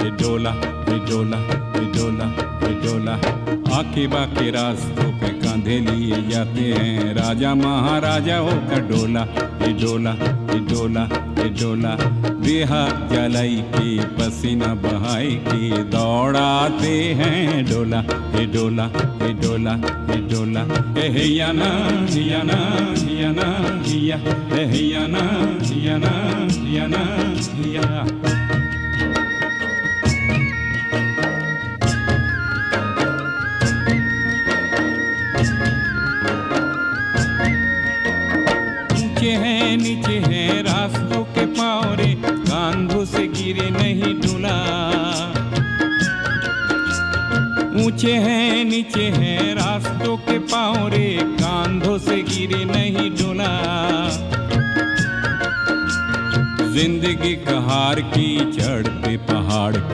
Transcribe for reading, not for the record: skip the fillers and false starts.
ये डोला, ये डोला, ये डोला, ये डोला। आके बाके रास्तों पे कांधे लिए जाते हैं राजा महाराजाओं का डोला, ये डोला, ये डोला, ये डोला। बेहा जलाई के पसीना बहाए के दौड़ाते हैं डोला, ये डोला, ये डोला, ये डोला। हे याना याना याना या, हे याना याना याना या। नीचे है रास्तों के पावरे, कांधों से गिरे नहीं डोला। ऊंचे हैं नीचे हैं रास्तों के पावरे, कांधों से गिरे नहीं डोला। जिंदगी कहार की चढ़ते पहाड़